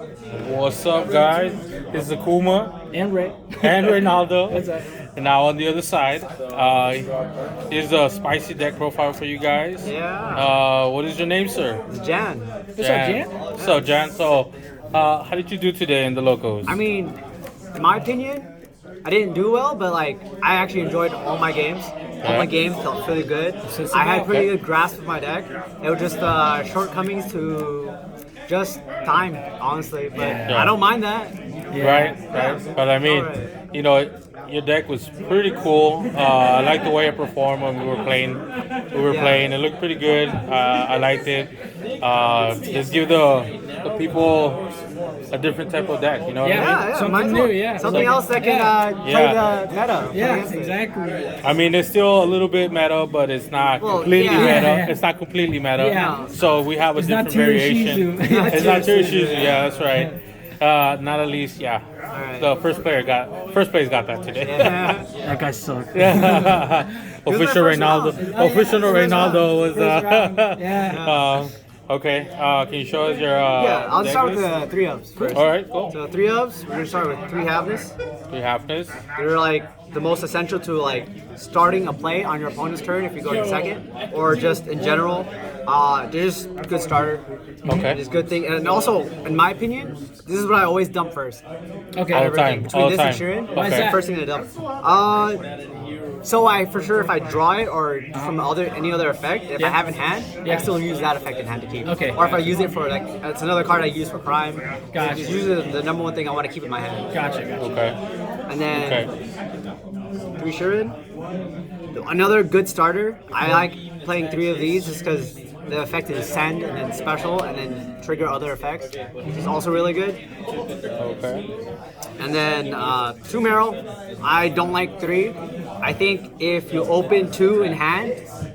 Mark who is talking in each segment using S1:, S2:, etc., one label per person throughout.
S1: What's up, guys? It's Akuma
S2: And Ray.
S1: and Reynaldo.
S2: What's up?
S1: And now on the other side, here's a spicy deck profile for you guys.
S3: Yeah.
S1: What is your name, sir?
S3: Jan.
S2: What's up, Jan?
S1: So, Jan, how did you do today in the locos?
S3: I mean, in my opinion, I didn't do well, but like I actually enjoyed all my games. All my games felt really good. I had pretty good grasp of my deck. It was just shortcomings to just time, honestly. But I don't mind that.
S1: Right. But I mean,
S3: Alright.
S1: you know, your deck was pretty cool. I liked the way it performed when we were playing. It looked pretty good. I liked it. Just give the people a different type of deck. You know what I mean?
S3: Yeah,
S2: Something
S3: might as
S2: new,
S3: well.
S2: yeah.
S3: Something else that can play the meta.
S2: Yeah,
S3: against it.
S2: exactly.
S1: I mean, it's still a little bit meta, but it's not
S3: Well,
S1: completely
S3: yeah.
S1: meta.
S2: Yeah.
S1: It's not completely meta.
S2: Yeah.
S1: So we have a
S2: It's not
S1: different variation.
S2: Tirashizu.
S1: It's not Tirashizu. Yeah, that's right. Not at least, yeah.
S3: Alright.
S1: The first place got that today.
S3: Yeah.
S2: That guy sucked.
S1: Official
S3: first
S1: Reynaldo.
S3: round.
S1: Official Reynaldo was.
S2: First round. Yeah.
S1: Okay. Can you show us your?
S3: Yeah, I'll
S1: deck
S3: start with
S1: list?
S3: the 3-ups first.
S1: All right, cool.
S3: So 3-ups, we're gonna start with 3 Havness.
S1: We have this.
S3: They're like the most essential to like starting a play on your opponent's turn if you go to second, or just in general. They're just a good starter.
S1: Okay.
S3: It's a good thing, and also, in my opinion, this is what I always dump first.
S2: Okay.
S1: All the time.
S3: Between
S1: All
S3: this
S1: the
S3: and
S1: time.
S3: Sheeran,
S2: Why is
S3: it's the
S2: that?
S3: first thing to dump. So I for sure if I draw it or from any other effect, if I have in hand, I
S2: Yeah.
S3: can still use that effect in hand to keep.
S2: Okay.
S3: Or if I use it for like it's another card I use for prime.
S2: Gotcha.
S3: Just use it the number one thing I want to keep in my hand.
S2: Gotcha.
S1: Okay.
S3: And then
S1: Okay.
S3: 3 Sheeran. Another good starter. I like playing 3 of these just because the effect is send and then special and then trigger other effects. It's also really good.
S1: Okay.
S3: And then 2 Meryl. I don't like 3. I think if you open 2 in hand,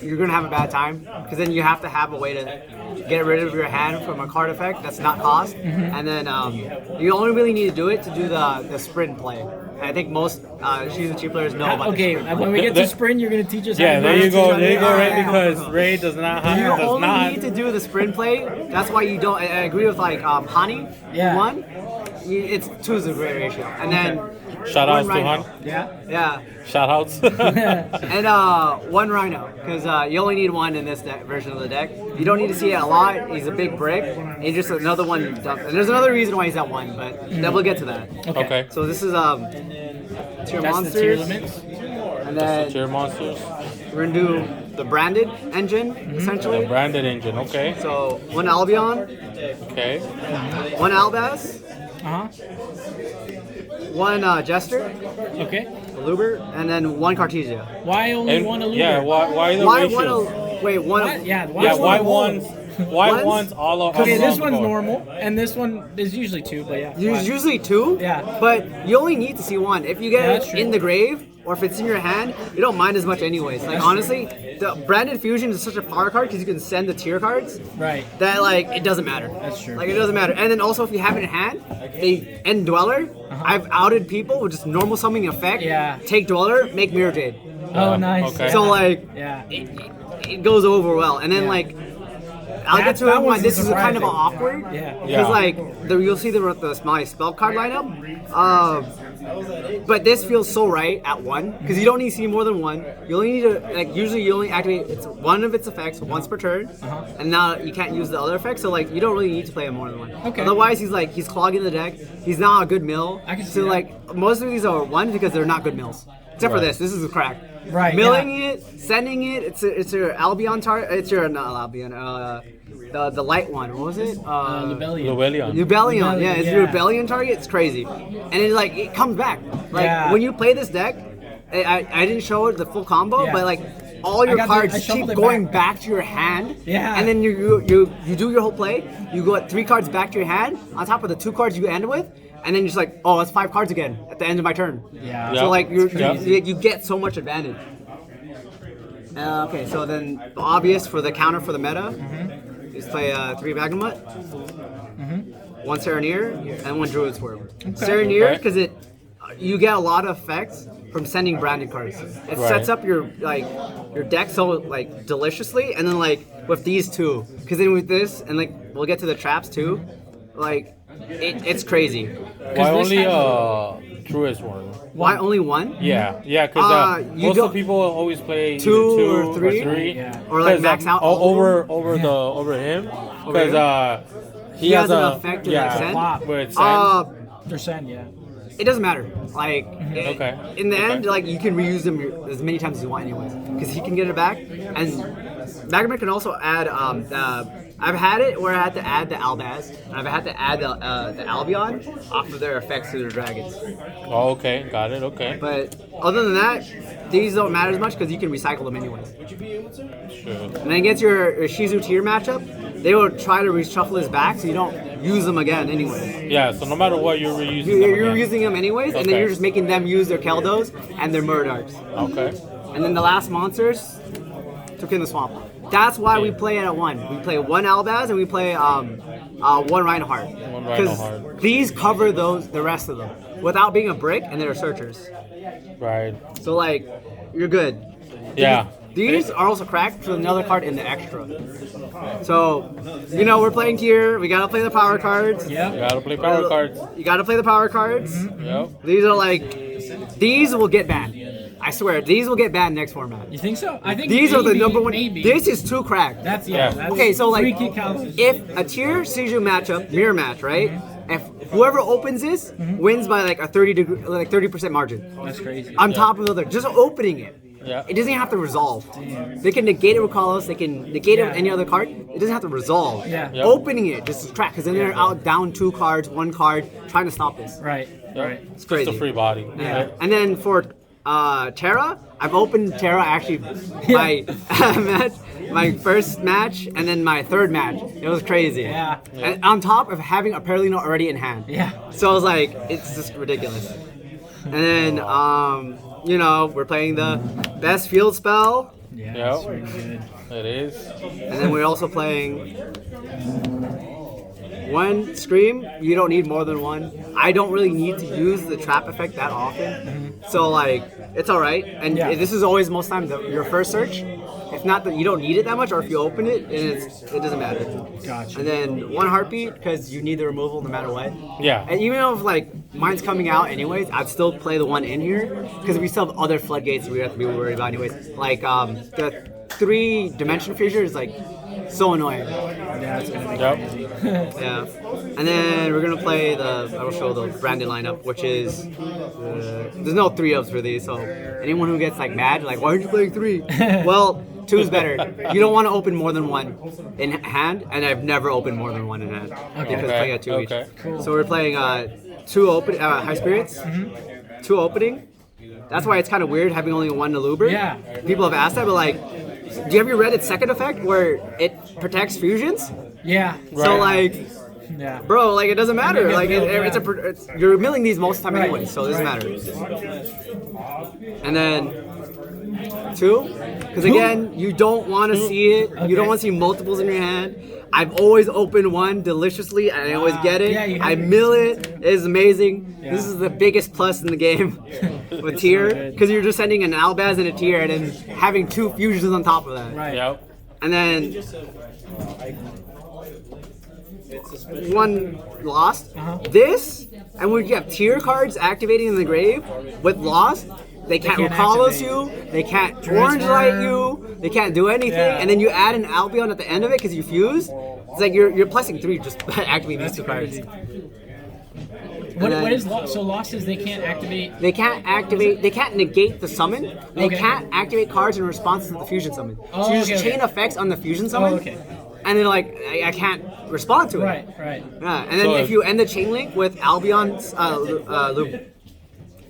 S3: you're gonna have a bad time because then you have to have a way to get rid of your hand from a card effect that's not cost. And then you only really need to do it to do the sprint play. And I think most Shizu cheap players know about
S2: Okay,
S3: the sprint.
S2: when we get to sprint, you're gonna teach us.
S1: Yeah,
S2: how to
S1: there
S2: do
S1: you
S2: it.
S1: go. There you go. Right,
S3: Yeah.
S1: because Ray does not have.
S3: You
S1: Does
S3: only
S1: not.
S3: need to do the sprint play. That's why you don't. I agree with like Hani.
S2: Yeah.
S3: 1. It's 2 is a great ratio. And then
S1: Shout outs to
S3: one
S1: Han.
S3: Rhino.
S2: Yeah.
S3: Yeah.
S1: Shout outs.
S3: And 1 Rhino, because you only need 1 in this version of the deck. You don't need to see it a lot. He's a big brick. And he's just another one. And there's another reason why he's at 1, but then we'll get to that.
S1: Okay.
S3: So this is tier
S2: That's the tier
S3: monsters,
S2: limits.
S3: and then
S1: Tier monsters.
S3: we're gonna do the branded engine essentially.
S1: Branded engine. Okay.
S3: So 1 Albion,
S1: Okay.
S3: 1 Albaz,
S2: Uh huh.
S3: 1 Jester,
S2: Okay.
S3: a Luber, and then 1 Cartesia.
S2: Why only
S1: And
S2: one Aluber?
S1: yeah. Why the
S3: Why
S1: ratio?
S3: wait one?
S2: What? Yeah.
S1: Yeah. Why
S2: one?
S1: ones? Why
S3: Ones?
S1: ones all of?
S2: Okay,
S1: all
S2: this
S1: along the
S2: one's
S1: board?
S2: normal, and this one is usually 2, but yeah.
S3: There's
S2: Why?
S3: usually 2.
S2: Yeah.
S3: But you only need to see 1. If you get
S2: Yeah, that's
S3: it
S2: true.
S3: in the grave or if it's in your hand, you don't mind as much anyways. Like honestly, the branded fusion is such a power card because you can send the tier cards.
S2: Right.
S3: That like it doesn't matter.
S2: That's true.
S3: Like it doesn't matter. And then also if you have it in hand, they end Dweller. I've outed people with just normal summoning effect.
S2: Yeah.
S3: Take Dweller, make Mirror Jade.
S2: Oh, nice.
S1: okay.
S3: So like
S2: Yeah.
S3: it goes over well. And then
S2: Yeah.
S3: like I'll
S2: That-
S3: get to
S2: that
S3: it when
S2: one's
S3: this is kind of
S2: surprising.
S3: awkward.
S2: Yeah.
S3: Because
S1: Yeah.
S3: like you'll see the my spell card lineup. But this feels so right at 1 because you don't need to see more than 1. You only need to like usually you only activate it's one of its effects once per turn, and now you can't use the other effects. So like you don't really need to play it more than 1.
S2: Okay.
S3: Otherwise he's clogging the deck. He's not a good mill.
S2: I can see
S3: so
S2: that.
S3: like most of these are 1 because they're not good mills. Except for
S1: Right.
S3: this. This is a crack.
S2: Right,
S3: Milling
S2: yeah.
S3: it, sending it. It's your Albion target. It's your not Albion. The light one. What was it?
S2: Rebellion.
S1: Rebellion.
S3: Rebellion, yeah, it's your
S2: Yeah.
S3: rebellion target. It's crazy, and it comes back. Like
S2: Yeah.
S3: when you play this deck, I didn't show it the full combo,
S2: Yeah.
S3: but like all your
S2: I
S3: cards keep
S2: shuffled it
S3: going
S2: back.
S3: back to your hand.
S2: Yeah.
S3: And then you do your whole play. You got 3 cards back to your hand on top of the 2 cards you end with, and then you're just like, oh, that's 5 cards again at the end of my turn.
S2: Yeah.
S1: Yeah.
S3: So like
S1: Yeah.
S3: you get so much advantage. Okay, so then the obvious for the counter for the meta is play 3 Magnamut, 1 Sereneer, and 1 Druid Swerve. Sereneer
S1: Okay.
S3: because you get a lot of effects from sending branded cards. It
S1: Right.
S3: sets up your deck so like deliciously, and then like with these two, because then with this and like we'll get to the traps too, like it's crazy.
S1: Why
S2: this
S1: only
S2: has-
S1: truest one?
S3: Why only one?
S1: Yeah, because
S3: You
S1: most
S3: go-
S1: of people always play either
S3: Two
S1: two
S3: or three?
S2: Yeah.
S3: Or like
S1: 'Cause,
S3: max out all of
S1: over
S3: them?
S1: over him
S3: Over
S1: because he
S3: has
S1: has
S3: an
S1: a
S3: effect with
S1: yeah
S3: send?
S1: with send.
S2: They're send, yeah.
S3: It doesn't matter. Like,
S1: Okay.
S3: in the end,
S1: Okay.
S3: like you can reuse them as many times as you want, anyways, because he can get it back. And Magma can also add. I've had it where I had to add the Albaz, and I've had to add the Albion off of their effects to their dragons.
S1: Oh, okay, got it. Okay,
S3: But other than that, these don't matter as much because you can recycle them anyways.
S1: sure.
S3: And then against your Shizu tier matchup, they will try to reshuffle his back so you don't use them again anyway.
S1: Yeah, so no matter what, you're reusing them
S3: You're
S1: again.
S3: using them anyways, and then
S1: Okay.
S3: you're just making them use their Keldos and their Murdarks.
S1: Okay.
S3: And then the last monsters took in the swamp. That's why we play it at one. We play one Albaz and we play one Reinhardt.
S1: One Reinhardt.
S3: These cover the rest of them without being a brick, and they're searchers.
S1: Right.
S3: So like, you're good.
S1: Yeah.
S3: These are also cracked for another card in the extra. So, we're playing tier. We gotta play the power cards.
S1: You
S2: Yeah.
S1: gotta play power cards.
S3: You gotta play the power cards.
S1: Yep.
S3: These are like, these will get banned. I swear, these will get banned next format.
S2: You think so? I think
S3: These are the
S2: maybe-
S3: number one.
S2: Maybe.
S3: This is too cracked.
S2: That's
S1: Yeah.
S2: That's
S3: Okay, so like,
S2: free kick houses.
S3: if a tier Seiju matchup, mirror match, right? If whoever opens this wins by like a 30% margin.
S2: That's crazy.
S3: On top of the other, just opening it.
S1: Yeah.
S3: It doesn't have to resolve. They can negate it with Kalos, they can negate it with any other card. It doesn't have to resolve.
S2: Yeah.
S1: Yep.
S3: Opening it just is crack, because then they're out down 2 cards, 1 card, trying to stop this.
S2: Right. Right.
S3: It's
S1: Just
S3: crazy.
S1: a free body.
S3: Yeah. And then for Terra, I've opened Terra actually my match, my first match, and then my third match. It was crazy.
S2: Yeah.
S3: And on top of having a Perlino already in hand.
S2: Yeah.
S3: So I was like, it's just ridiculous. And then, we're playing the best field spell,
S2: Yeah.
S1: Yep.
S2: That's really good.
S1: It is.
S3: and then we're also playing one Scream. You don't need more than one. I don't really need to use the trap effect that often, so like it's all right. And
S2: Yeah.
S3: this is always most times your first search. If not that you don't need it that much, or if you open it, it doesn't matter.
S2: Gotcha.
S3: And then one heartbeat because you need the removal no matter what.
S1: Yeah.
S3: And even though if like mine's coming out anyways, I'd still play the one in here because we still have other floodgates we have to be worried about anyways. Like the 3-dimension fissure is like so annoying.
S2: Yeah, it's gonna be
S1: Yep.
S2: crazy.
S3: Yeah. And then we're gonna play I will show the branded lineup, which is there's no 3-ups for these, so anyone who gets like mad, like why aren't you playing 3? Well, 2 is better. You don't want to open more than 1 in hand, and I've never opened more than 1 in hand because
S1: Okay,
S3: playing at 2
S1: okay.
S3: each. So we're playing 2 open high spirits, 2 opening. That's why it's kind of weird having only 1 Naluber.
S2: Yeah.
S3: People have asked that, but like, do you have you read its second effect where it protects fusions?
S2: Yeah.
S3: So
S1: Right.
S3: like.
S2: Yeah.
S3: Bro, like it doesn't matter.
S2: get
S3: Like
S2: built,
S3: it's you're milling these most of the time
S2: Right.
S3: anyway, so it doesn't matter. And then 2, because again, you don't want to see it. You don't want to see multiples in your hand. I've always opened 1 deliciously, and I always get it.
S2: Yeah, you
S3: I
S2: have-
S3: mill it. It's amazing.
S2: Yeah.
S3: This is the biggest plus in the game with
S2: so
S3: tier,
S2: good.
S3: because you're just sending an Albaz and a tier, and then having 2 fusions on top of that.
S2: Right.
S1: Yep.
S3: And then 1 lost. This, and when you have tier cards activating in the grave with lost, they can't
S2: can't
S3: recall us
S2: activate.
S3: you, they can't orange light you, they can't do anything,
S2: Yeah.
S3: and then you add an Albion at the end of it because you fused. It's like you're plussing 3 just activating these 2 cards.
S2: What,
S3: And then-
S2: what is lost? So lost is they can't activate.
S3: They can't activate. They can't negate the summon. They
S2: Okay.
S3: can't activate cards in response to the fusion summon.
S2: Oh,
S3: so you just
S2: okay,
S3: chain
S2: okay.
S3: effects on the fusion summon.
S2: okay.
S3: And then like I can't respond to it.
S2: Right. Right.
S3: Yeah, and then
S1: So
S3: if
S1: if-
S3: you end the chain link with Albion's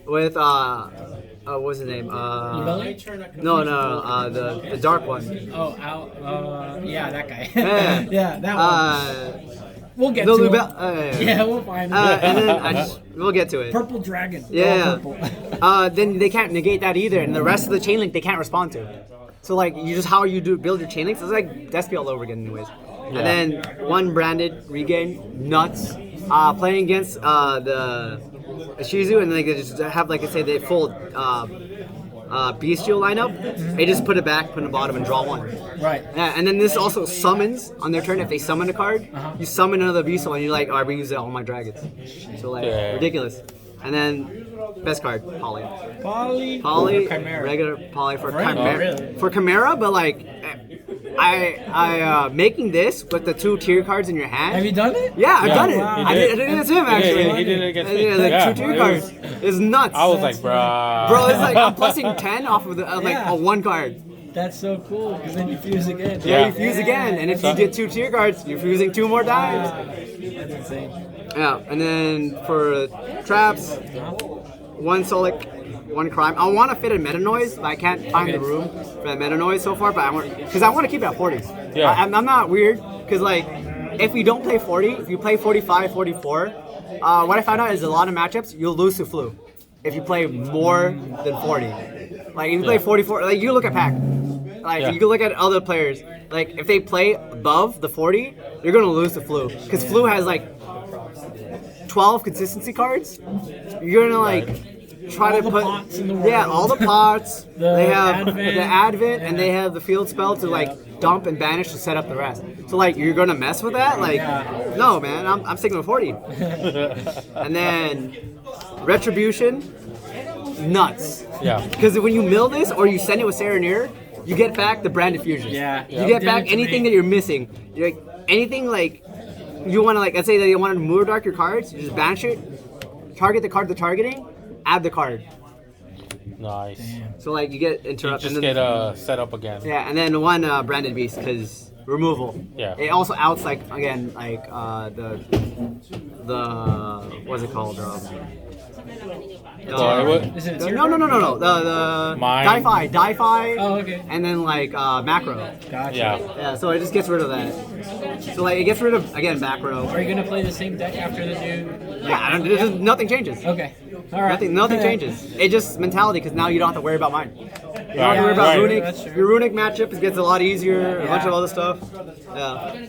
S3: with what's his name?
S2: Lubelli?
S3: No, the dark one.
S2: Oh, Al. Yeah, that guy.
S3: Yeah.
S2: yeah, that one. We'll get
S3: The
S2: to
S3: Lubel.
S2: it. Yeah, we'll find it.
S3: And then we'll get to it.
S2: Purple dragon.
S3: Yeah.
S2: Oh, purple.
S3: Then they can't negate that either, and the rest of the chain link they can't respond to. So like you just how you build your chain links. It's like Despy all over again, anyways. And then 1 branded regain nuts. Playing against the Shizu, and they just have like I say they full bestial lineup, they just put it back, put it in the bottom, and draw one.
S2: Right.
S3: Yeah, and then this also summons on their turn. If they summon a card, you summon another bestial, and you're like, oh, I reuse all my dragons. So like
S1: Yeah.
S3: ridiculous. And then best card, Poly.
S2: Poly.
S3: Poly,
S2: Chimera.
S3: regular Poly for
S2: Right.
S3: Chimera.
S2: Oh, really?
S3: For Chimera, but like, I making this with the 2 tier cards in your hand.
S2: Have you done it?
S3: Yeah, I've
S1: Yeah,
S3: done it.
S1: he
S3: I
S1: did.
S3: did it against him
S1: He did,
S3: actually.
S1: he did it against
S3: I
S1: me.
S3: did, like
S1: Yeah,
S3: 2 tier
S1: it
S3: cards.
S1: was-
S3: It's nuts.
S1: I was like, bruh.
S3: Bro, it's like I'm plussing 10 off of like
S2: Yeah.
S3: a 1 card.
S2: That's so cool because then you fuse again.
S3: Yeah,
S1: Yeah.
S3: you fuse again, and if you
S1: So-
S3: get 2 tier cards, you're fusing 2 more times.
S2: That's insane.
S3: Yeah, and then for traps, 1 Solic, 1 Crime. I want to fit a Meta Noise, but I can't find the room for that Meta Noise so far. But I want, because I want to keep it at 40s.
S1: Yeah.
S3: I'm not weird, because like, if you don't play 40, if you play 45, 44, what I found out is a lot of matchups you'll lose to Flu if you play more than 40. Like if you play 44, like you look at Pac. Like
S1: Yeah.
S3: you can look at other players. Like if they play above the 40, you're gonna lose to Flu, because Flu has like 12 consistency cards. You're gonna like try
S2: All
S3: to
S2: the
S3: put
S2: pots in the world.
S3: yeah, all the pots.
S2: The
S3: they have
S2: Advent.
S3: the Advent and they have the field spell to like dump and banish to set up the rest. So like you're gonna mess with that? Like no, man. I'm sticking with 40. And then Retribution, nuts.
S1: Yeah.
S3: Because when you mill this or you send it with Serenir, you get back the Branded Fusion.
S2: Yeah.
S3: You get
S2: Did
S3: back
S2: it to
S3: anything
S2: me.
S3: that you're missing. You're like anything like you want to like. Let's say that you want to Moor Dark your cards. You just banish it, target the card they're targeting, add the card.
S1: Nice.
S3: So like you get
S1: You
S3: interrupted.
S1: just get set up again.
S3: Yeah, and then 1 Branded Beast because removal.
S1: Yeah.
S3: It also outs like again like the what's it called?
S1: So it would-
S2: Is it a
S3: The-
S2: tier
S3: no, no,
S2: card?
S3: no, no, no. The
S1: Mine.
S3: Die-Fi,
S2: Oh, okay.
S3: and then like macro.
S2: Gotcha.
S1: Yeah.
S3: Yeah, so it just gets rid of that. So like it gets rid of again macro.
S2: Are you gonna play the same deck after the new?
S3: Yeah, I don't, nothing changes.
S2: Okay. All right.
S3: Nothing changes. It just mentality because now you don't have to worry about mine. You don't have to worry
S1: Right,
S3: about
S1: right.
S3: runic.
S2: That's true.
S3: Your runic matchup gets a lot easier. A bunch of other stuff. Yeah.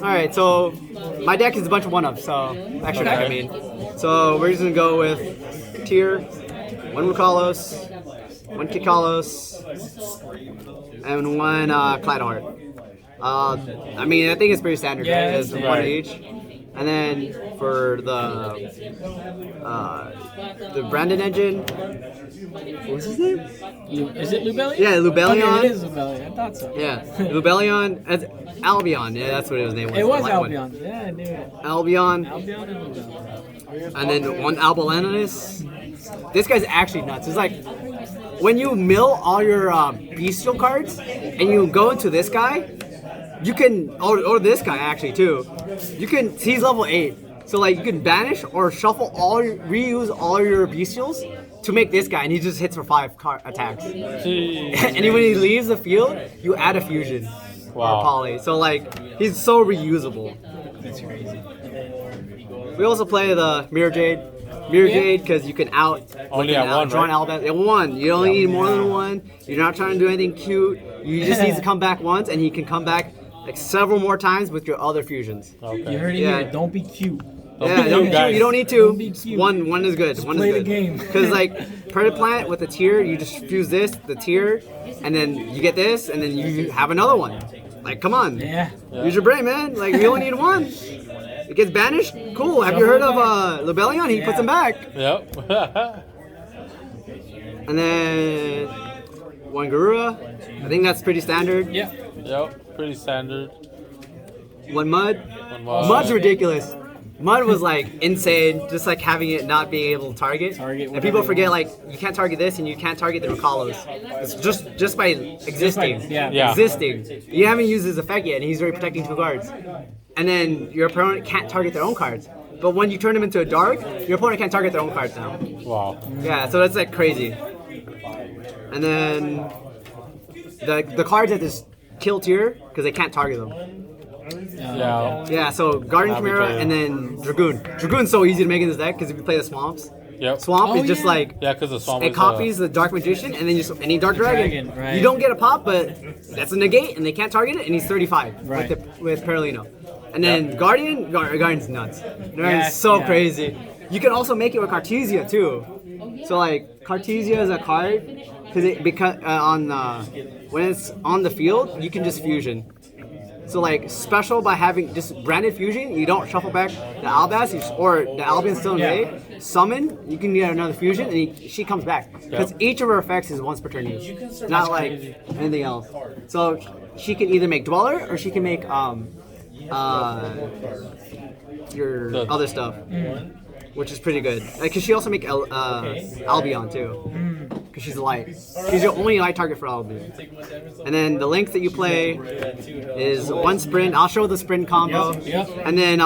S3: All right, so my deck is a bunch of 1-ups. So extra deck, I mean. So we're just gonna go with tier 1 Lucalos, 1 Kikalos, and 1 Cladheart. I mean, I think it's pretty standard,
S2: Yeah,
S3: right?
S2: that's
S3: It's 1
S1: right.
S3: each. And then for the Brandon engine, what's his name?
S2: Is it Lubellion?
S3: Yeah, Lubellion.
S2: Okay, it is Lubellion. I thought so.
S3: Yeah, Lubellion, Albion. Yeah, that's what his name was.
S2: It was
S3: The light one.
S2: Albion. Yeah, I knew it.
S3: Albion,
S2: Albion and Lubellion.
S3: and then 1 Albalanus. This guy's actually nuts. It's like when you mill all your bestial cards and you go into this guy, you can, or this guy actually too. You can. He's level 8, so like you can banish or shuffle reuse all your bestials to make this guy, and he just hits for 5 attacks.
S1: Jeez.
S3: And then when he leaves the field, you add a fusion
S1: Wow.
S3: or poly. So like he's so reusable.
S2: That's crazy.
S3: We also play the Mirror Jade. Mirror Jade because you can
S1: Only at one,
S3: draw an
S1: right?
S3: Alabama. At 1. You don't need more than 1. You're not trying to do anything cute. You just need to come back once, and he can come back like several more times with your other fusions.
S1: Okay.
S2: You heard it
S3: Yeah.
S2: here. Don't be cute.
S3: Yeah,
S1: be
S3: don't,
S1: cute, guys.
S3: you don't need
S2: Don't be
S3: to.
S2: cute.
S3: One is good. One
S2: play
S3: is
S2: the
S3: good.
S2: game.
S3: Because like Predaplant with the tier, you just fuse this, the tier, and then you get this, and then you have another one. Like, come on.
S2: Yeah.
S3: Use your brain, man. Like, you only need 1. It gets banished? Cool. Have you heard of Lubellion? He puts him back.
S1: Yep.
S3: And then 1 Garura. I think that's pretty standard.
S2: Yeah.
S1: Yep. Pretty standard.
S3: 1 Mud.
S1: One more.
S3: Mud's ridiculous. Mud was like insane, just like having it not being able to target.
S2: Target
S3: And
S2: whatever
S3: people
S2: you
S3: forget
S2: want.
S3: like you can't target this and you can't target the Rukalos. It's just by existing.
S2: yeah.
S1: Yeah.
S3: Existing. You haven't used his effect yet and he's already protecting 2 guards. And then your opponent can't target their own cards. But when you turn him into a dark, your opponent can't target their own cards now.
S1: Wow.
S3: Yeah, so that's like crazy. And then the cards at this kill tier because they can't target them.
S1: Yeah.
S3: Yeah, so Garden
S1: That'd be
S3: Chimera
S1: good.
S3: and then Dragoon. Dragoon's so easy to make in this deck because if you play the swamps,
S1: Yep.
S3: swamp
S2: Oh,
S3: is just
S2: yeah.
S3: like
S1: Yeah, because the swamp
S3: it
S1: is,
S3: copies the Dark Magician and then just any Dark Dragon.
S2: Dragon, right.
S3: You don't get a pop, but that's a negate and they can't target it and he's 35
S2: Right.
S3: with Perlino. And then Guardian's nuts. Guardian's
S2: Yeah,
S3: so
S2: yeah.
S3: crazy. You can also make it with Cartesia too. So like Cartesia is a card because on when it's on the field, you can just fusion. So like special by having just branded fusion, you don't shuffle back the Albaz or the Albion's still in play. Summon, you can get another fusion, and she comes back because each of her effects is once per turn each, not like anything else. So she can either make Dweller or she can make your other stuff, which is pretty good. Like, cause she also make Albion too, cause she's light. She's the only light target for Albion. And then the length that you play is one sprint. I'll show the sprint combo, and then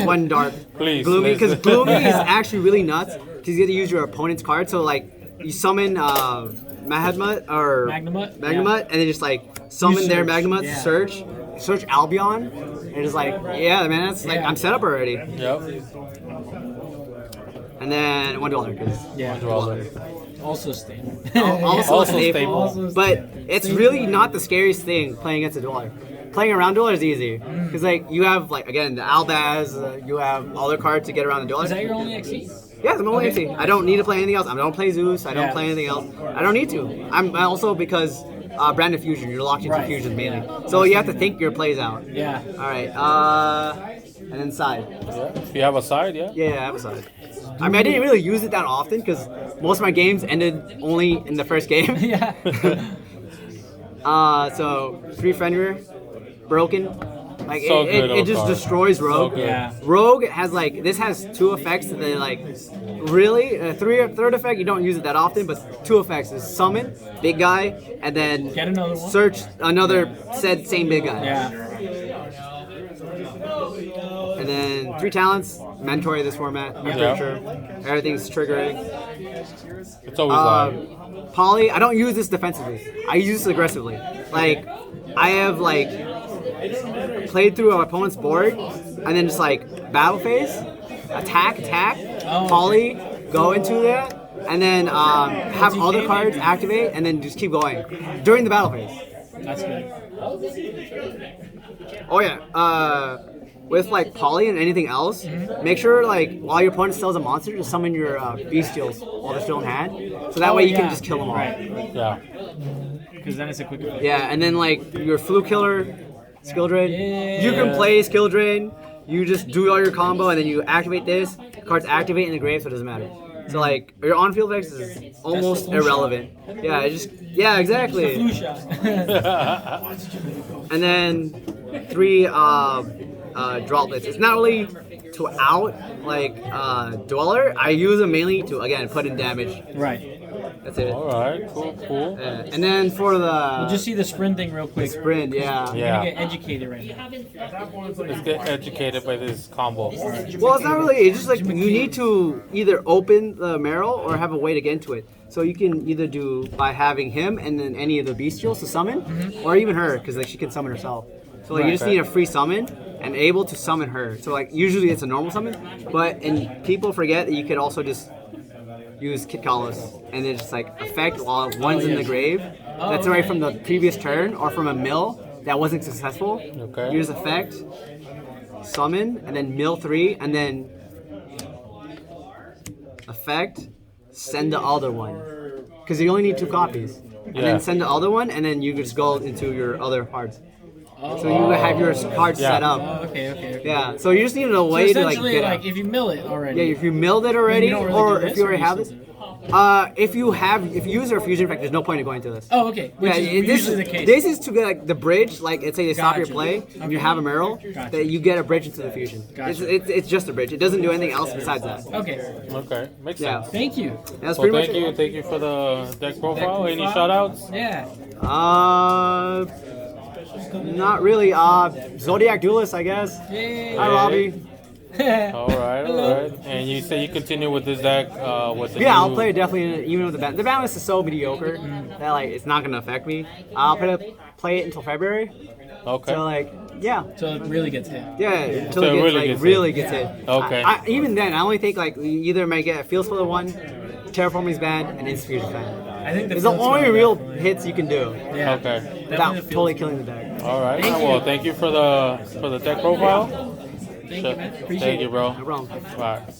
S3: one dark.
S1: Please,
S3: Gloomy,
S1: please.
S3: because Gloomy is actually really nuts. Cause you get to use your opponent's card. So like you summon Magnamut or
S2: Magnamut,
S3: and then just like summon their
S2: search,
S3: Magnamut,
S2: yeah.
S3: search Albion, and it's like, yeah, man, that's like I'm set up already.
S1: Yep.
S3: And then $1 because
S1: Dweller.
S2: Also stable.
S3: also
S1: Also
S3: stable.
S1: stable.
S2: Also
S3: But
S2: stable.
S3: it's really not the scariest thing playing against a Dweller. Playing around Dweller is easy because like you have like again the Albaz, you have other cards to get around the Dweller.
S2: Is that your only XE?
S3: Yeah, I'm only empty. I don't need to play anything else. I don't play Zeus. I don't
S2: Yeah.
S3: play anything else. I don't need to. I'm also because branded fusion. You're locked into
S2: Right.
S3: fusions mainly, so you have to think your plays out.
S2: Yeah.
S3: All right. And then side.
S1: Yeah. If you have a side, yeah.
S3: Yeah, I have a side. I mean, I didn't really use it that often because most of my games ended only in the first game.
S2: Yeah.
S3: So 3 Fenrir, broken. Like
S1: So good of
S3: it
S1: a
S3: just
S1: card.
S3: destroys Rogue.
S1: So good.
S2: Yeah.
S3: Rogue has like this has 2 effects that they like really third effect you don't use it that often, but 2 effects is summon big guy and then
S2: Get another one.
S3: search another said same big guy.
S2: Yeah.
S3: And then 3 talents, mandatory this format. I'm
S1: Yeah.
S3: pretty sure everything's triggering.
S1: It's always like.
S3: Poly, I don't use this defensively. I use this aggressively. Like, I have like played through an opponent's board and then just like battle phase, attack,
S2: Oh,
S3: poly, go into that, and then have other cards activate, and then just keep going during the battle phase.
S2: That's good.
S3: Oh yeah. With like poly and anything else, make sure like while your opponent still has a monster, just summon your bestials while they're still in hand, so that way you can just kill them all.
S2: Right.
S1: Yeah.
S2: Because then it's a quick effect.
S3: Yeah, and then like your flu killer, skill drain.
S2: Yeah.
S3: You can play skill drain. You just do all your combo and then you activate this. Cards activate in the grave, so it doesn't matter. So like your on-field effects is almost
S2: flu
S3: irrelevant. Yeah, it just exactly.
S2: Flu shot.
S3: And then 3 droplets. It's not really to out like Dweller. I use them mainly to again put in damage.
S2: Right.
S3: That's it.
S1: All right. Cool.
S3: And then for the
S2: Just see the sprint thing real quick.
S3: sprint, yeah.
S2: You're
S1: Yeah.
S2: gonna get educated right now.
S1: Let's get educated by this combo.
S3: Well, it's not really. It's just like you need to either open the Meryl or have a way to get into it. So you can either do by having him and then any of the bestials to summon, or even her because like she can summon herself. So like you just
S1: Right.
S3: need a free summon and able to summon her. So like usually it's a normal summon, but and people forget that you could also just use Kit Kalos and then just like effect while one's in the grave. That's already from the previous turn or from a mill that wasn't successful.
S1: Okay.
S3: Use effect, summon, and then mill 3, and then effect, send the other one. Because you only need 2 copies. And
S1: Yeah.
S3: then send the other one, and then you just go into your other cards. So you have your cards
S1: Yeah.
S3: set up.
S2: Oh, okay.
S3: Yeah. So you just need a
S2: So
S3: way to like
S2: essentially,
S3: get
S2: like
S3: out.
S2: if you mill it already.
S3: Yeah, if you milled it already,
S2: You don't really
S3: or
S2: do
S3: if
S2: this,
S3: you
S2: or
S3: already
S2: you
S3: have
S2: still
S3: this.
S2: do
S3: If you use your fusion effect, there's no point in going to this.
S2: Oh, okay. Which is
S3: this,
S2: usually the case.
S3: this is to get like the bridge. Like, let's say they stop your
S2: Gotcha.
S3: play and you
S2: Okay.
S3: have a Meryl,
S2: Gotcha.
S3: that you get a bridge into the fusion.
S2: Gotcha.
S3: It's just a bridge. It doesn't do anything else besides that.
S2: Okay.
S1: Okay. Makes
S3: Yeah.
S1: sense.
S2: Thank you.
S3: That's
S1: Well,
S3: pretty much
S1: thank
S3: it.
S1: you. Thank you for the deck profile. Any
S2: profile.
S1: shout outs?
S2: Yeah.
S3: Not really. Zodiac Duelist, I guess.
S2: Yay.
S3: Hi, Robbie.
S1: All right. And you say you continue with this deck with the
S3: Yeah, I'll
S1: new-
S3: play it definitely even with the balance. The balance is so mediocre that like it's not gonna affect me. I'll play it until February.
S1: Okay.
S3: So like, yeah.
S2: So it really gets hit.
S3: Yeah, until
S1: So
S3: it
S1: it
S3: gets,
S1: really
S3: like,
S1: gets
S3: really
S1: hit.
S3: gets hit.
S1: Okay.
S3: Even then, I only think like you either might get a Field Splitter 1, Terraforming's bad, and Infusion bad.
S2: I think
S3: It's the
S2: Field
S3: only
S2: Spell
S3: real
S2: definitely-
S3: hits you can do
S2: Yeah.
S1: Okay.
S3: without
S2: Definitely the
S3: totally
S2: Field
S3: killing the deck.
S1: All right.
S2: Thank you.
S1: Well, thank you for the deck profile.
S2: Thank you, man. Appreciate
S1: Thank
S2: it.
S1: you, bro.
S3: No problem.
S1: Bye.